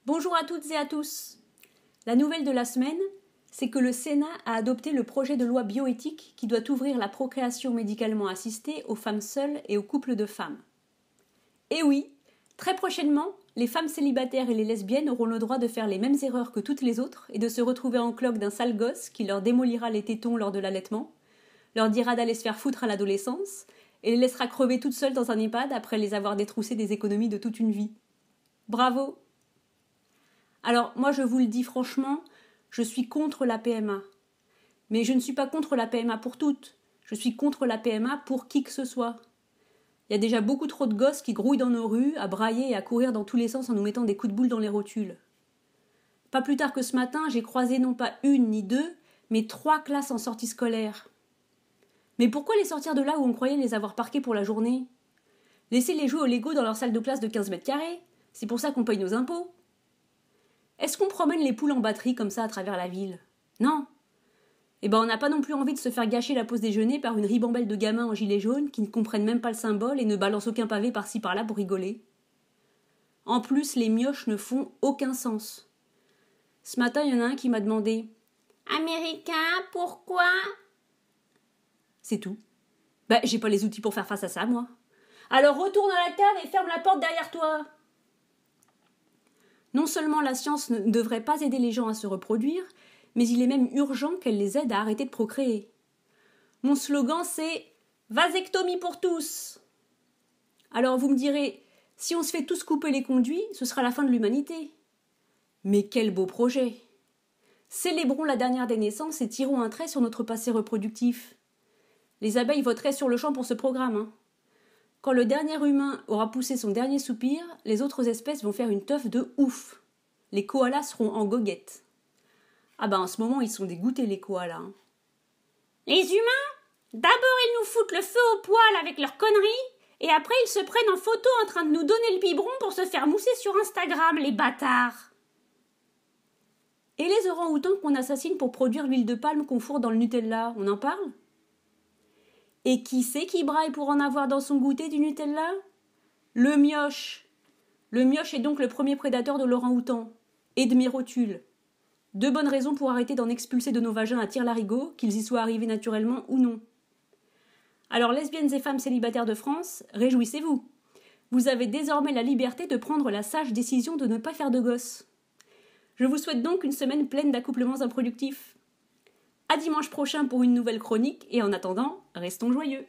Bonjour à toutes et à tous. La nouvelle de la semaine, c'est que le Sénat a adopté le projet de loi bioéthique qui doit ouvrir la procréation médicalement assistée aux femmes seules et aux couples de femmes. Et oui, très prochainement, les femmes célibataires et les lesbiennes auront le droit de faire les mêmes erreurs que toutes les autres et de se retrouver en cloque d'un sale gosse qui leur démolira les tétons lors de l'allaitement, leur dira d'aller se faire foutre à l'adolescence et les laissera crever toutes seules dans un EHPAD après les avoir détroussées des économies de toute une vie. Bravo! Alors, moi je vous le dis franchement, je suis contre la PMA. Mais je ne suis pas contre la PMA pour toutes. Je suis contre la PMA pour qui que ce soit. Il y a déjà beaucoup trop de gosses qui grouillent dans nos rues, à brailler et à courir dans tous les sens en nous mettant des coups de boule dans les rotules. Pas plus tard que ce matin, j'ai croisé non pas une ni deux, mais 3 classes en sortie scolaire. Mais pourquoi les sortir de là où on croyait les avoir parqués pour la journée? Laissez-les jouer au Lego dans leur salle de classe de 15 mètres carrés. C'est pour ça qu'on paye nos impôts. Est-ce qu'on promène les poules en batterie comme ça à travers la ville? Non. Eh ben on n'a pas non plus envie de se faire gâcher la pause déjeuner par une ribambelle de gamins en gilet jaune qui ne comprennent même pas le symbole et ne balancent aucun pavé par-ci par-là pour rigoler. En plus, les mioches ne font aucun sens. Ce matin, il y en a un qui m'a demandé « Américain, pourquoi ?» C'est tout. Ben, j'ai pas les outils pour faire face à ça, moi. Alors retourne à la cave et ferme la porte derrière toi. Non seulement la science ne devrait pas aider les gens à se reproduire, mais il est même urgent qu'elle les aide à arrêter de procréer. Mon slogan, c'est « Vasectomie pour tous ». Alors vous me direz, si on se fait tous couper les conduits, ce sera la fin de l'humanité. Mais quel beau projet! Célébrons la dernière des naissances et tirons un trait sur notre passé reproductif. Les abeilles voteraient sur le champ pour ce programme, hein. Quand le dernier humain aura poussé son dernier soupir, les autres espèces vont faire une teuf de ouf. Les koalas seront en goguette. Ah ben en ce moment ils sont dégoûtés les koalas. Hein. Les humains, d'abord ils nous foutent le feu au poil avec leurs conneries, et après ils se prennent en photo en train de nous donner le biberon pour se faire mousser sur Instagram, les bâtards. Et les orang-outans qu'on assassine pour produire l'huile de palme qu'on fourre dans le Nutella, on en parle? Et qui c'est qui braille pour en avoir dans son goûter du Nutella? Le mioche. Le mioche est donc le premier prédateur de l'orang-outan. Et de mes rotules. 2 bonnes raisons pour arrêter d'en expulser de nos vagins à tire-larigot, qu'ils y soient arrivés naturellement ou non. Alors lesbiennes et femmes célibataires de France, réjouissez-vous. Vous avez désormais la liberté de prendre la sage décision de ne pas faire de gosses. Je vous souhaite donc une semaine pleine d'accouplements improductifs. À dimanche prochain pour une nouvelle chronique, et en attendant, restons joyeux.